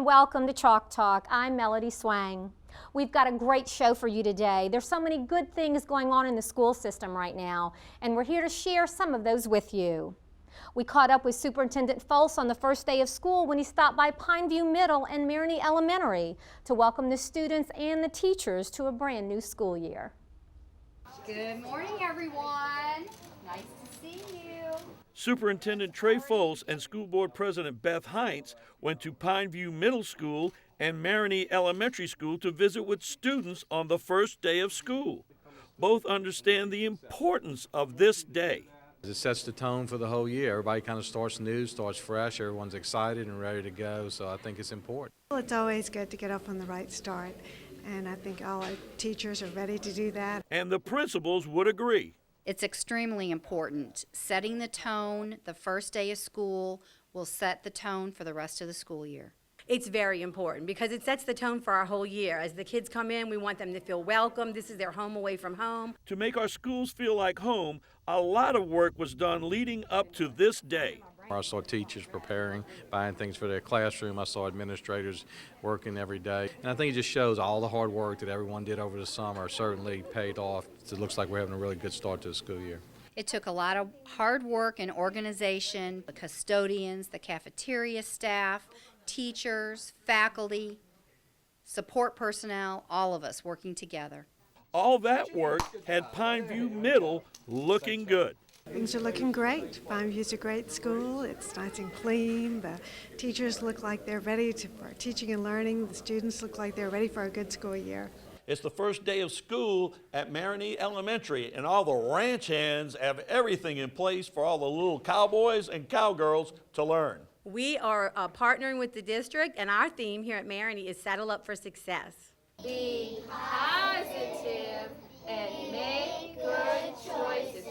welcome to Chalk Talk. I'm Melody Swang. We've got a great show for you today. There's so many good things going on in the school system right now, and we're here to share some of those with you. We caught up with Superintendent Folse on the first day of school when he stopped by Pineview Middle and Marigny Elementary to welcome the students and the teachers to a brand new school year. Good morning, everyone. Nice to see you. Superintendent Trey Folse and School Board President Beth Heinz went to Pineview Middle School and Marigny Elementary School to visit with students on the first day of school. Both understand the importance of this day. It sets the tone for the whole year. Everybody kind of starts new, starts fresh, everyone's excited and ready to go, so I think it's important. Well, it's always good to get off on the right start, and I think all our teachers are ready to do that. And the principals would agree. It's extremely important. Setting the tone the first day of school will set the tone for the rest of the school year. It's very important because it sets the tone for our whole year. As the kids come in, we want them to feel welcome. This is their home away from home. To make our schools feel like home, a lot of work was done leading up to this day. I saw teachers preparing, buying things for their classroom. I saw administrators working every day. And I think it just shows all the hard work that everyone did over the summer certainly paid off. It looks like we're having a really good start to the school year. It took a lot of hard work and organization, the custodians, the cafeteria staff, teachers, faculty, support personnel, all of us working together. All that work had Pineview Middle looking good. Things are looking great. Pineview's a great school. It's nice and clean. The teachers look like they're ready for teaching and learning. The students look like they're ready for a good school year. It's the first day of school at Marigny Elementary, and all the ranch hands have everything in place for all the little cowboys and cowgirls to learn. We are partnering with the district, and our theme here at Marigny is Saddle Up for Success. Be positive and make good choices.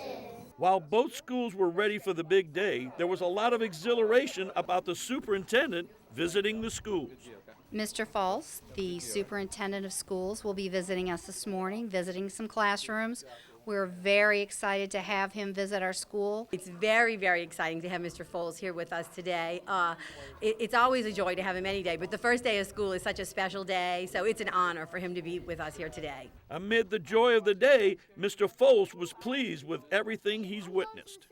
While both schools were ready for the big day, there was a lot of exhilaration about the superintendent visiting the schools. Mr. Folse, the superintendent of schools, will be visiting us this morning, visiting some classrooms. We're very excited to have him visit our school. It's very, very exciting to have Mr. Folse here with us today. It's always a joy to have him any day, but the first day of school is such a special day, so it's an honor for him to be with us here today. Amid the joy of the day, Mr. Folse was pleased with everything he's witnessed.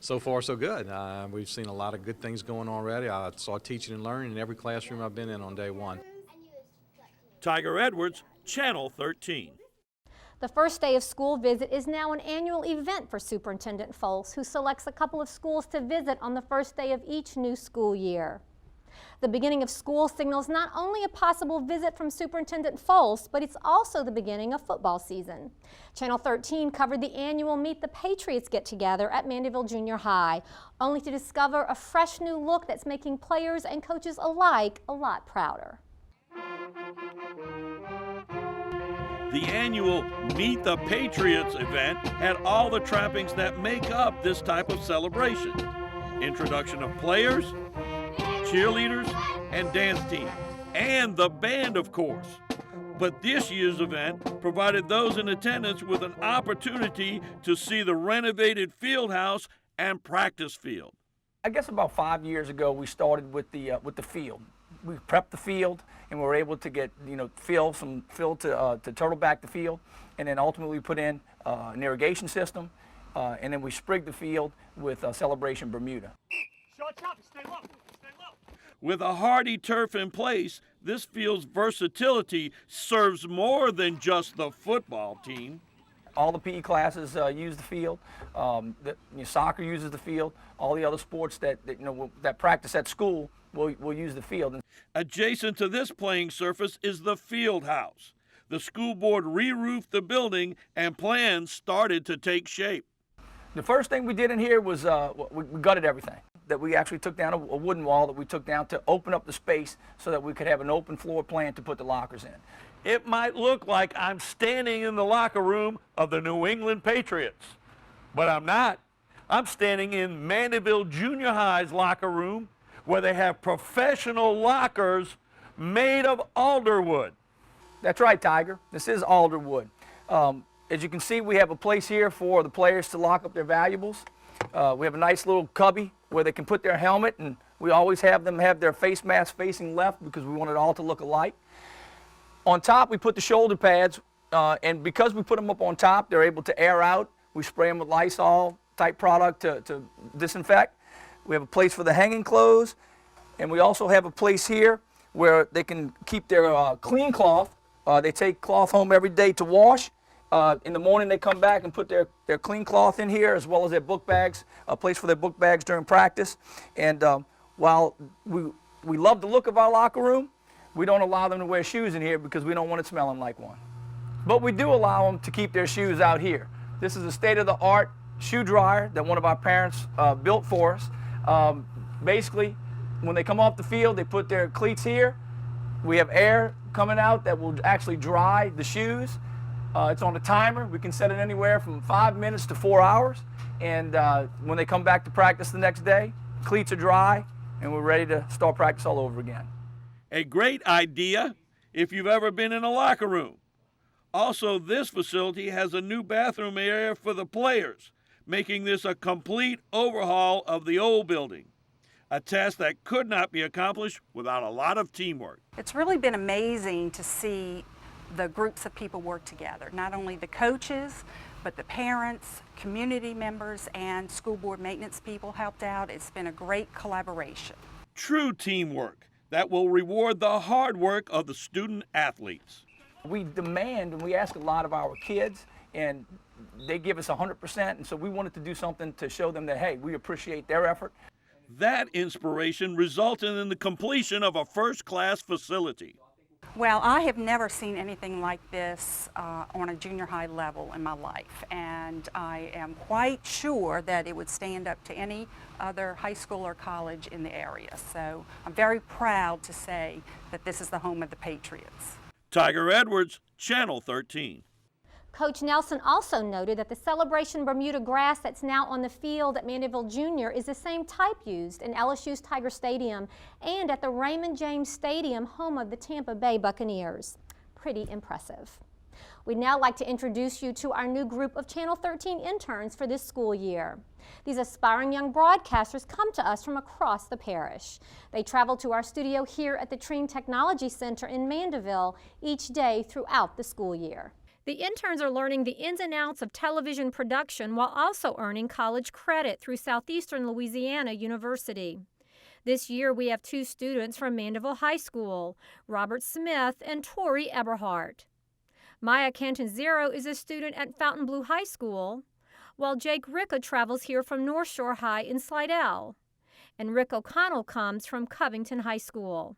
So far, so good. We've seen a lot of good things going on already. I saw teaching and learning in every classroom I've been in on day one. Tiger Edwards, Channel 13. The first day of school visit is now an annual event for Superintendent Folse, who selects a couple of schools to visit on the first day of each new school year. The beginning of school signals not only a possible visit from Superintendent Folse, but it's also the beginning of football season. Channel 13 covered the annual Meet the Patriots get-together at Mandeville Junior High, only to discover a fresh new look that's making players and coaches alike a lot prouder. The annual Meet the Patriots event had all the trappings that make up this type of celebration. Introduction of players, cheerleaders, and dance team, and the band, of course. But this year's event provided those in attendance with an opportunity to see the renovated field house and practice field. I guess about 5 years ago we started with the field. We prepped the field and we were able to get fill to turtleback the field, and then ultimately we put in an irrigation system, and then we sprigged the field with Celebration Bermuda. With a hardy turf in place, this field's versatility serves more than just the football team. All the PE classes use the field. Soccer uses the field. All the other sports that practice at school will use the field. Adjacent to this playing surface is the field house. The school board re-roofed the building and plans started to take shape. The first thing we did in here was we gutted everything. That we actually took down a wooden wall that we took down to open up the space so that we could have an open floor plan to put the lockers in. It might look like I'm standing in the locker room of the New England Patriots, but I'm not. I'm standing in Mandeville Junior High's locker room, where they have professional lockers made of alder wood. That's right, Tiger. This is alder wood. As you can see, we have a place here for the players to lock up their valuables. We have a nice little cubby where they can put their helmet and We always have them have their face mask facing left because we want it all to look alike. On top, we put the shoulder pads, and because we put them up on top, they're able to air out. We spray them with Lysol type product to disinfect. We have a place for the hanging clothes, and we also have a place here where they can keep their clean cloth. They take cloth home every day to wash. In the morning, they come back and put their clean cloth in here, as well as their book bags, a place for their book bags during practice. And while we love the look of our locker room, we don't allow them to wear shoes in here because we don't want it smelling like one. But we do allow them to keep their shoes out here. This is a state-of-the-art shoe dryer that one of our parents built for us. Basically, when they come off the field, they put their cleats here. We have air coming out that will actually dry the shoes. It's on a timer. We can set it anywhere from 5 minutes to 4 hours. And when they come back to practice the next day, cleats are dry, and we're ready to start practice all over again. A great idea if you've ever been in a locker room. Also, this facility has a new bathroom area for the players, making this a complete overhaul of the old building, a task that could not be accomplished without a lot of teamwork. It's really been amazing to see the groups of people work together, not only the coaches, but the parents, community members, and school board maintenance people helped out. It's been a great collaboration. True teamwork that will reward the hard work of the student athletes. We demand and we ask a lot of our kids, and they give us 100%, and so we wanted to do something to show them that, hey, we appreciate their effort. That inspiration resulted in the completion of a first-class facility. Well, I have never seen anything like this on a junior high level in my life, and I am quite sure that it would stand up to any other high school or college in the area. So I'm very proud to say that this is the home of the Patriots. Tiger Edwards, Channel 13. Coach Nelson also noted that the Celebration Bermuda grass that's now on the field at Mandeville Junior is the same type used in LSU's Tiger Stadium and at the Raymond James Stadium, home of the Tampa Bay Buccaneers. Pretty impressive. We'd now like to introduce you to our new group of Channel 13 interns for this school year. These aspiring young broadcasters come to us from across the parish. They travel to our studio here at the Treen Technology Center in Mandeville each day throughout the school year. The interns are learning the ins and outs of television production while also earning college credit through Southeastern Louisiana University. This year we have 2 students from Mandeville High School, Robert Smith and Tori Eberhardt. Maya Cantanzero is a student at Fontainebleau High School, while Jake Ricca travels here from North Shore High in Slidell, and Rick O'Connell comes from Covington High School.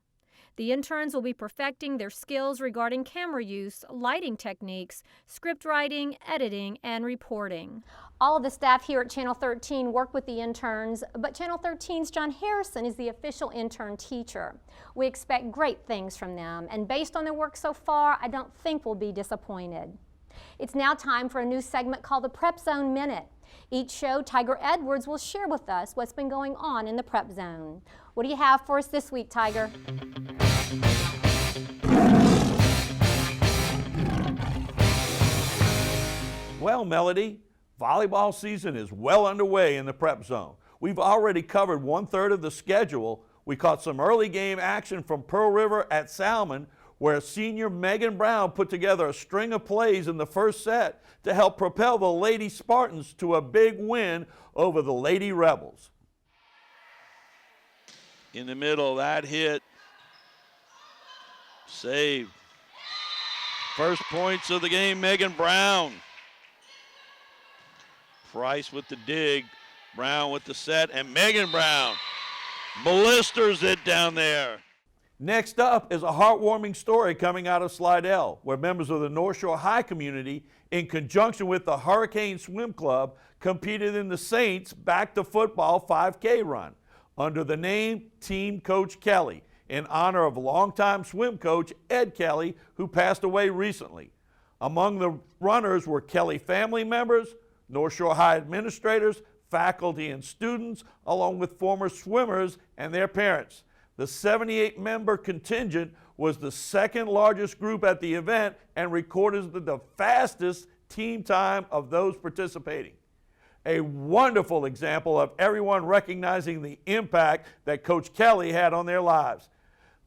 The interns will be perfecting their skills regarding camera use, lighting techniques, script writing, editing, and reporting. All of the staff here at Channel 13 work with the interns, but Channel 13's John Harrison is the official intern teacher. We expect great things from them, and based on their work so far, I don't think we'll be disappointed. It's now time for a new segment called the Prep Zone Minute. Each show, Tiger Edwards will share with us what's been going on in the prep zone. What do you have for us this week, Tiger? Well, Melody, volleyball season is well underway in the prep zone. We've already covered 1/3 of the schedule. We caught some early game action from Pearl River at Salmon, where senior Megan Brown put together a string of plays in the first set to help propel the Lady Spartans to a big win over the Lady Rebels. In the middle, that hit. Saved. First points of the game, Megan Brown. Price with the dig, Brown with the set, and Megan Brown blisters it down there. Next up is a heartwarming story coming out of Slidell, where members of the North Shore High community, in conjunction with the Hurricane Swim Club, competed in the Saints Back to Football 5K run under the name Team Coach Kelly, in honor of longtime swim coach Ed Kelly, who passed away recently. Among the runners were Kelly family members, North Shore High administrators, faculty, and students, along with former swimmers and their parents. The 78-member contingent was the second largest group at the event and recorded the fastest team time of those participating. A wonderful example of everyone recognizing the impact that Coach Kelly had on their lives.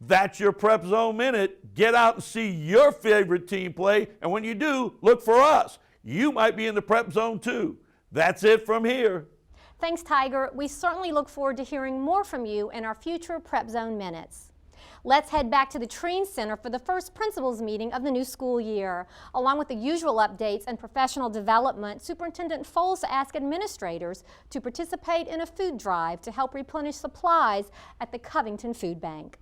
That's your Prep Zone Minute. Get out and see your favorite team play, and when you do, look for us. You might be in the Prep Zone too. That's it from here. Thanks, Tiger. We certainly look forward to hearing more from you in our future Prep Zone Minutes. Let's head back to the Treen Center for the first principals meeting of the new school year. Along with the usual updates and professional development, Superintendent Foles asked administrators to participate in a food drive to help replenish supplies at the Covington Food Bank.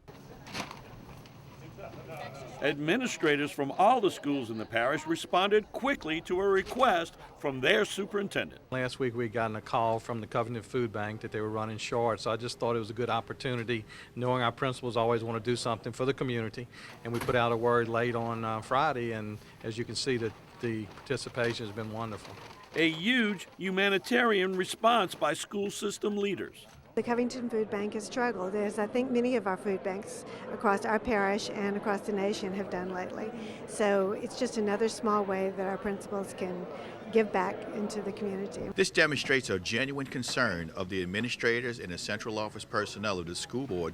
Administrators from all the schools in the parish responded quickly to a request from their superintendent. Last week we got a call from the Covington Food Bank that they were running short, so I just thought it was a good opportunity, knowing our principals always want to do something for the community, and we put out a word late on Friday, and as you can see, the participation has been wonderful. A huge humanitarian response by school system leaders. The Covington Food Bank has struggled, as I think many of our food banks across our parish and across the nation have done lately. So it's just another small way that our principals can give back into the community. This demonstrates a genuine concern of the administrators and the central office personnel of the school board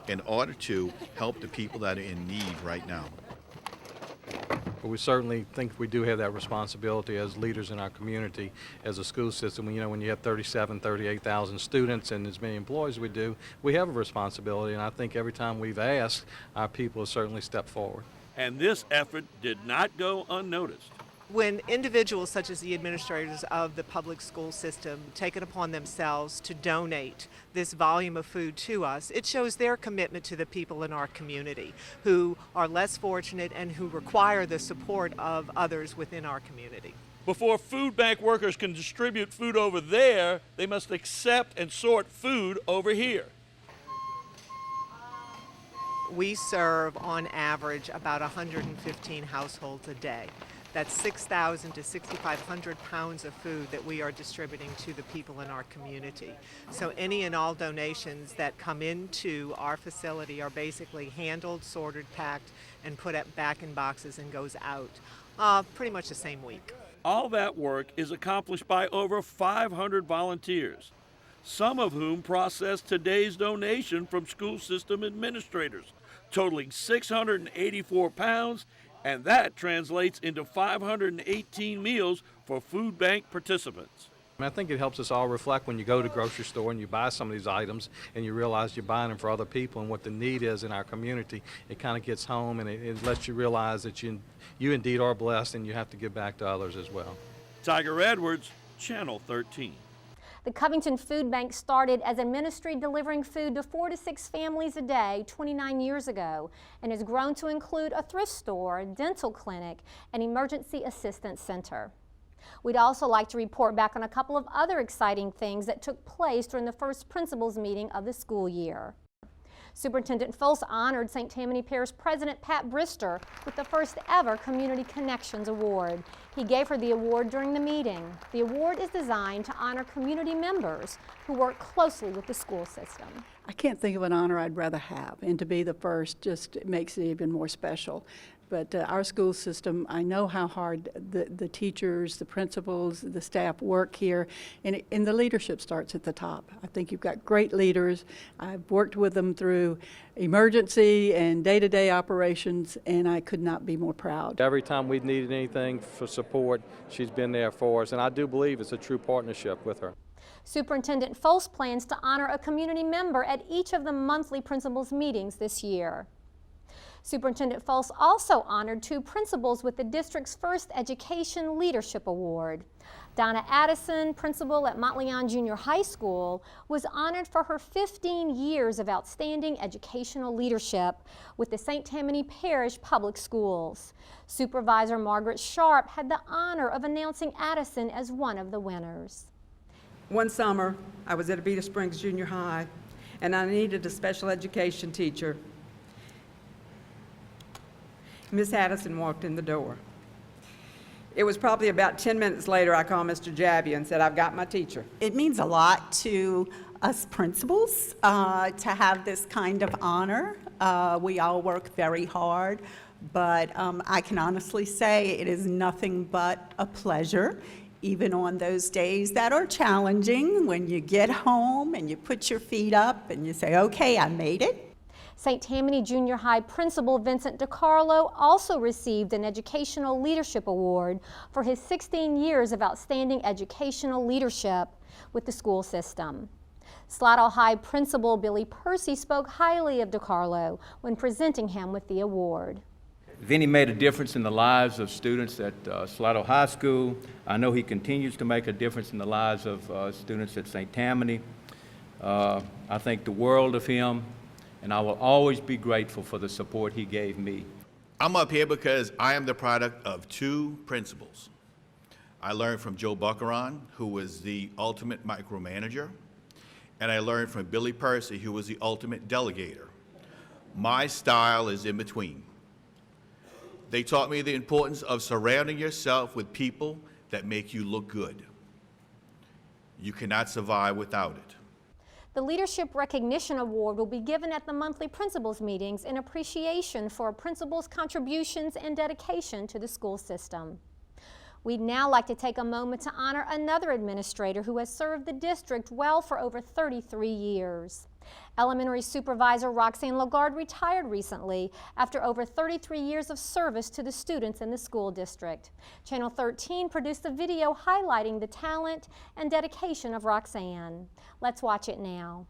in order to help the people that are in need right now. But we certainly think we do have that responsibility as leaders in our community, as a school system. You know, when you have 38,000 students and as many employees we do, we have a responsibility, and I think every time we've asked, our people have certainly stepped forward. And this effort did not go unnoticed. When individuals such as the administrators of the public school system take it upon themselves to donate this volume of food to us, it shows their commitment to the people in our community who are less fortunate and who require the support of others within our community. Before food bank workers can distribute food over there, they must accept and sort food over here. We serve on average about 115 households a day. That's 6,000 to 6,500 pounds of food that we are distributing to the people in our community. So any and all donations that come into our facility are basically handled, sorted, packed, and put back in boxes and goes out pretty much the same week. All that work is accomplished by over 500 volunteers, some of whom process today's donation from school system administrators, totaling 684 pounds, and that translates into 518 meals for food bank participants. I think it helps us all reflect when you go to the grocery store and you buy some of these items and you realize you're buying them for other people and what the need is in our community. It kind of gets home, and it lets you realize that you indeed are blessed and you have to give back to others as well. Tiger Edwards, Channel 13. The Covington Food Bank started as a ministry delivering food to 4 to 6 families a day 29 years ago and has grown to include a thrift store, dental clinic, and emergency assistance center. We'd also like to report back on a couple of other exciting things that took place during the first principals meeting of the school year. Superintendent Foles honored St. Tammany Parish President Pat Brister with the first ever Community Connections Award. He gave her the award during the meeting. The award is designed to honor community members who work closely with the school system. I can't think of an honor I'd rather have, and to be the first just makes it even more special. But our school system, I know how hard the teachers, the principals, the staff work here, and the leadership starts at the top. I think you've got great leaders. I've worked with them through emergency and day-to-day operations, and I could not be more proud. Every time we've needed anything for support, she's been there for us, and I do believe it's a true partnership with her. Superintendent Foles plans to honor a community member at each of the monthly principals meetings this year. Superintendent Foles also honored 2 principals with the district's first Education Leadership Award. Donna Addison, principal at Montleon Junior High School, was honored for her 15 years of outstanding educational leadership with the St. Tammany Parish Public Schools. Supervisor Margaret Sharp had the honor of announcing Addison as one of the winners. One summer, I was at Avita Springs Junior High, and I needed a special education teacher. Miss Addison walked in the door. It was probably about 10 minutes later I called Mr. Jabby and said, "I've got my teacher." It means a lot to us principals to have this kind of honor. We all work very hard, but I can honestly say it is nothing but a pleasure. even on those days that are challenging, when you get home and you put your feet up and you say, okay, I made it. St. Tammany Junior High Principal Vincent DeCarlo also received an Educational Leadership Award for his 16 years of outstanding educational leadership with the school system. Slidell High Principal Billy Percy spoke highly of DeCarlo when presenting him with the award. Vinny made a difference in the lives of students at Slidell High School. I know he continues to make a difference in the lives of students at St. Tammany. I think the world of him, and I will always be grateful for the support he gave me. I'm up here because I am the product of two principals. I learned from Joe Buckaron, who was the ultimate micromanager, and I learned from Billy Percy, who was the ultimate delegator. My style is in between. They taught me the importance of surrounding yourself with people that make you look good. You cannot survive without it. The Leadership Recognition Award will be given at the monthly principals meetings in appreciation for a principal's contributions and dedication to the school system. We'd now like to take a moment to honor another administrator who has served the district well for over 33 years. Elementary Supervisor Roxanne Lagarde retired recently after over 33 years of service to the students in the school district. Channel 13 produced a video highlighting the talent and dedication of Roxanne. Let's watch it now.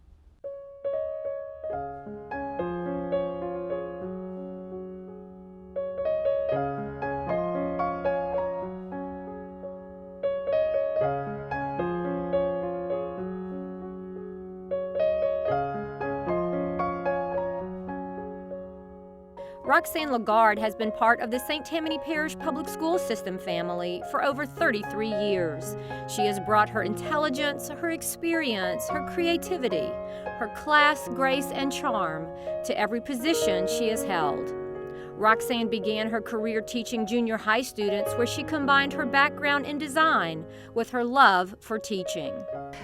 Roxanne Lagarde has been part of the St. Tammany Parish Public School System family for over 33 years. She has brought her intelligence, her experience, her creativity, her class, grace, and charm to every position she has held. Roxanne began her career teaching junior high students, where she combined her background in design with her love for teaching.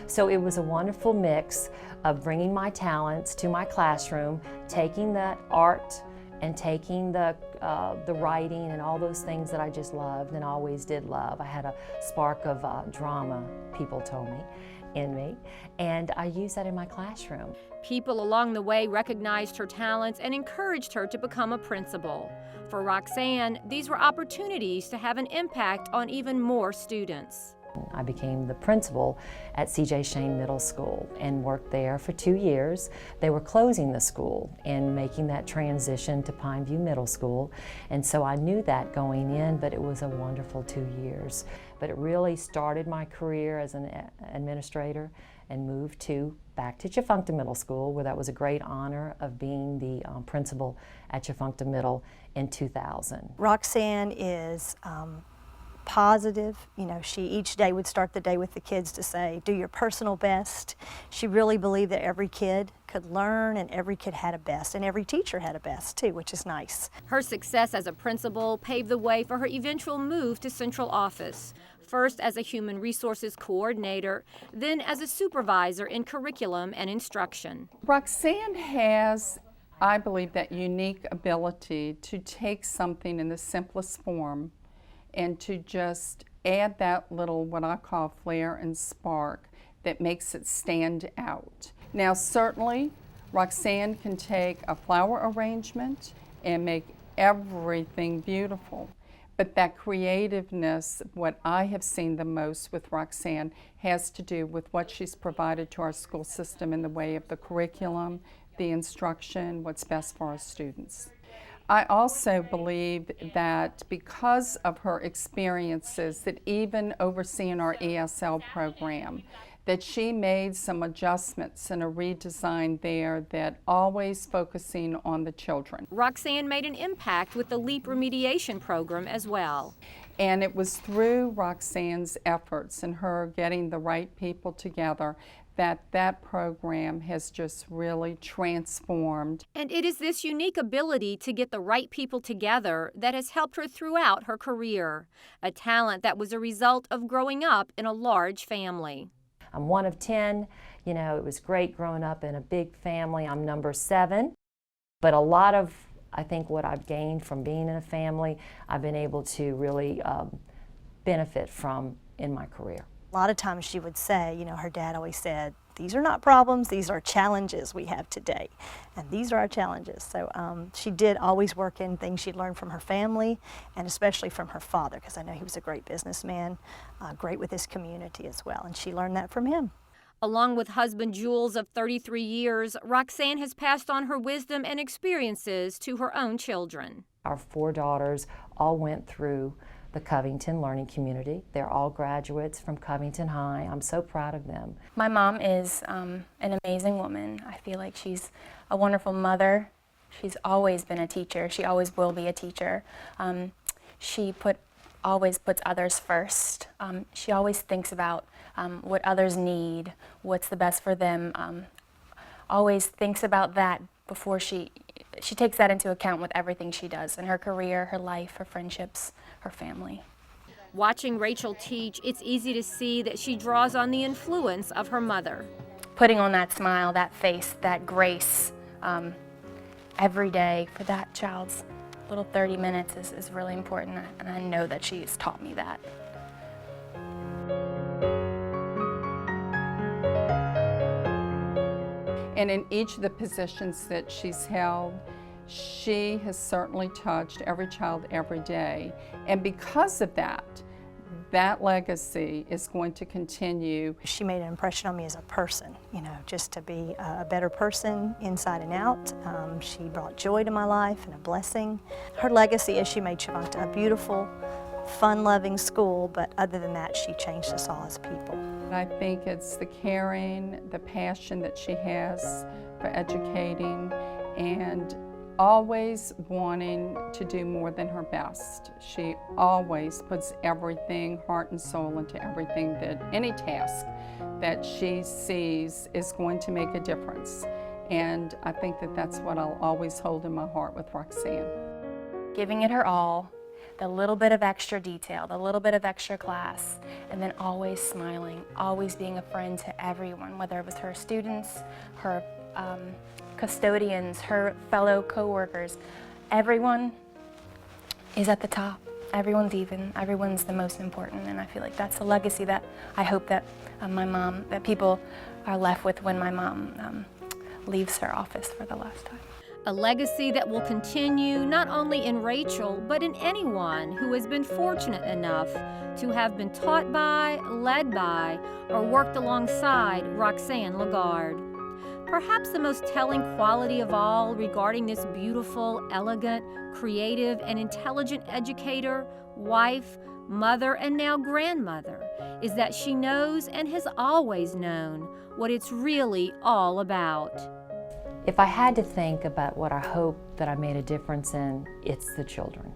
So it was a wonderful mix of bringing my talents to my classroom, taking that art and taking the writing and all those things that I just loved and always did love. I had a spark of drama, people told me, in me, and I used that in my classroom. People along the way recognized her talents and encouraged her to become a principal. For Roxanne, these were opportunities to have an impact on even more students. I became the principal at C.J. Shane Middle School and worked there for 2 years. They were closing the school and making that transition to Pineview Middle School, and so I knew that going in, but it was a wonderful 2 years. But it really started my career as an administrator and moved back to Tchefuncte Middle School, where that was a great honor of being the principal at Tchefuncte Middle in 2000. Roxanne is positive. You know, she each day would start the day with the kids to say, do your personal best. She really believed that every kid could learn and every kid had a best, and every teacher had a best too, which is nice. Her success as a principal paved the way for her eventual move to central office, first as a human resources coordinator, then as a supervisor in curriculum and instruction. Roxanne has, I believe, that unique ability to take something in the simplest form and to just add that little, what I call flair and spark, that makes it stand out. Now certainly, Roxanne can take a flower arrangement and make everything beautiful. But that creativeness, what I have seen the most with Roxanne, has to do with what she's provided to our school system in the way of the curriculum, the instruction, what's best for our students. I also believe that because of her experiences, that even overseeing our ESL program, that she made some adjustments and a redesign there that always focusing on the children. Roxanne made an impact with the LEAP remediation program as well. And it was through Roxanne's efforts and her getting the right people together that program has just really transformed. And it is this unique ability to get the right people together that has helped her throughout her career, a talent that was a result of growing up in a large family. I'm one of 10. You know, it was great growing up in a big family. I'm number 7. But a lot of, I think, what I've gained from being in a family, I've been able to really benefit from in my career. A lot of times she would say, you know, her dad always said, these are not problems, these are challenges we have today. And these are our challenges. So she did always work in things she'd learned from her family and especially from her father, because I know he was a great businessman, great with his community as well. And she learned that from him. Along with husband Jules of 33 years, Roxanne has passed on her wisdom and experiences to her own children. Our 4 daughters all went through the Covington Learning Community. They're all graduates from Covington High. I'm so proud of them. My mom is an amazing woman. I feel like she's a wonderful mother. She's always been a teacher. She always will be a teacher. She always puts others first. She always thinks about what others need, what's the best for them. Always thinks about that before she takes that into account with everything she does in her career, her life, her friendships, her family. Watching Rachel teach, it's easy to see that she draws on the influence of her mother. Putting on that smile, that face, that grace every day for that child's little 30 minutes is really important, and I know that she's taught me that. And in each of the positions that she's held, she has certainly touched every child every day. And because of that, that legacy is going to continue. She made an impression on me as a person, you know, just to be a better person inside and out. She brought joy to my life and a blessing. Her legacy is she made Chavanta a beautiful, fun-loving school, but other than that, she changed us all as people. I think it's the caring, the passion that she has for educating, and always wanting to do more than her best. She always puts everything, heart and soul, into everything, that any task that she sees is going to make a difference. And I think that that's what I'll always hold in my heart with Roxanne. Giving it her all, the little bit of extra detail, the little bit of extra class, and then always smiling, always being a friend to everyone, whether it was her students, her custodians, her fellow co-workers. Everyone is at the top. Everyone's even. Everyone's the most important, and I feel like that's a legacy that I hope that that people are left with when my mom leaves her office for the last time. A legacy that will continue not only in Rachel, but in anyone who has been fortunate enough to have been taught by, led by, or worked alongside Roxanne Lagarde. Perhaps the most telling quality of all regarding this beautiful, elegant, creative, and intelligent educator, wife, mother, and now grandmother is that she knows and has always known what it's really all about. If I had to think about what I hope that I made a difference in, it's the children.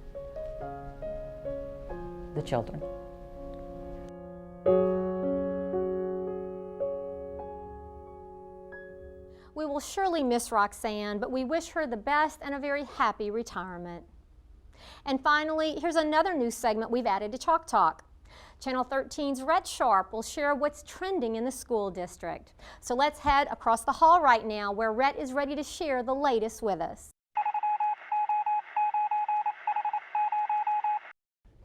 The children. We will surely miss Roxanne, but we wish her the best and a very happy retirement. And finally, here's another new segment we've added to Chalk Talk. Channel 13's Rhett Sharp will share what's trending in the school district. So let's head across the hall right now where Rhett is ready to share the latest with us.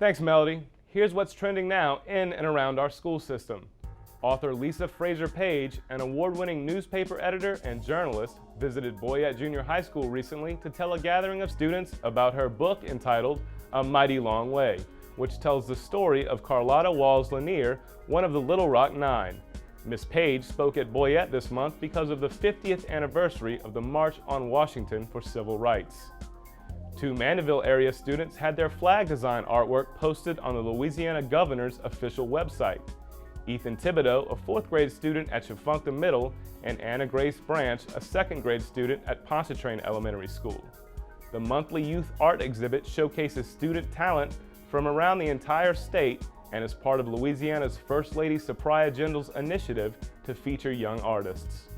Thanks, Melody. Here's what's trending now in and around our school system. Author Lisa Fraser Page, an award-winning newspaper editor and journalist, visited Boyette Junior High School recently to tell a gathering of students about her book entitled A Mighty Long Way, which tells the story of Carlotta Walls Lanier, one of the Little Rock Nine. Miss Page spoke at Boyette this month because of the 50th anniversary of the March on Washington for Civil Rights. 2 Mandeville area students had their flag design artwork posted on the Louisiana Governor's official website. Ethan Thibodeau, a 4th grade student at Chafuncta Middle, and Anna Grace Branch, a 2nd grade student at Pontchartrain Elementary School. The monthly youth art exhibit showcases student talent from around the entire state and is part of Louisiana's First Lady Sapria Jindal's initiative to feature young artists.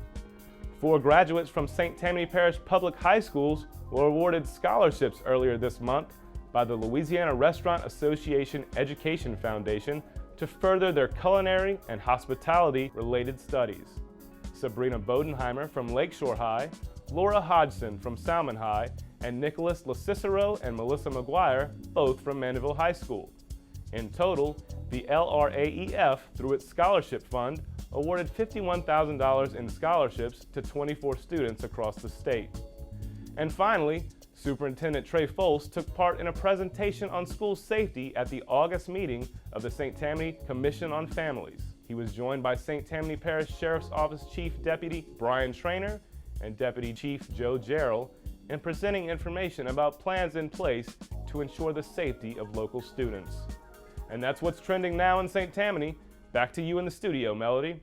4 graduates from St. Tammany Parish Public High Schools were awarded scholarships earlier this month by the Louisiana Restaurant Association Education Foundation to further their culinary and hospitality-related studies. Sabrina Bodenheimer from Lakeshore High, Laura Hodgson from Salmon High, and Nicholas LaCicero and Melissa McGuire, both from Mandeville High School. In total, the LRAEF, through its scholarship fund, awarded $51,000 in scholarships to 24 students across the state. And finally, Superintendent Trey Fols took part in a presentation on school safety at the August meeting of the St. Tammany Commission on Families. He was joined by St. Tammany Parish Sheriff's Office Chief Deputy Brian Traynor and Deputy Chief Joe Jarrell in presenting information about plans in place to ensure the safety of local students. And that's what's trending now in St. Tammany. Back to you in the studio, Melody.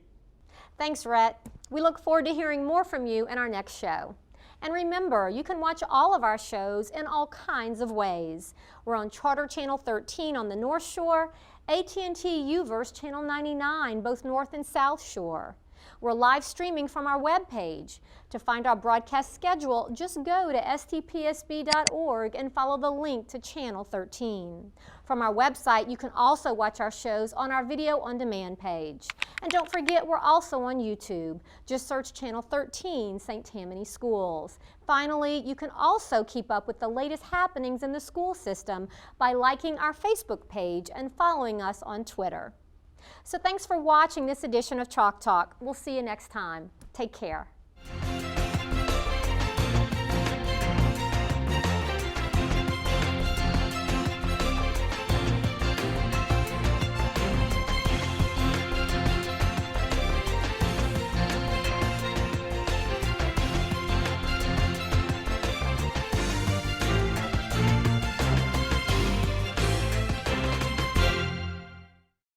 Thanks, Rhett. We look forward to hearing more from you in our next show. And remember, you can watch all of our shows in all kinds of ways. We're on Charter Channel 13 on the North Shore, AT&T U-verse Channel 99, both North and South Shore. We're live streaming from our webpage. To find our broadcast schedule, just go to stpsb.org and follow the link to Channel 13. From our website, you can also watch our shows on our video on demand page. And don't forget, we're also on YouTube. Just search Channel 13 St. Tammany Schools. Finally, you can also keep up with the latest happenings in the school system by liking our Facebook page and following us on Twitter. So thanks for watching this edition of Chalk Talk. We'll see you next time. Take care.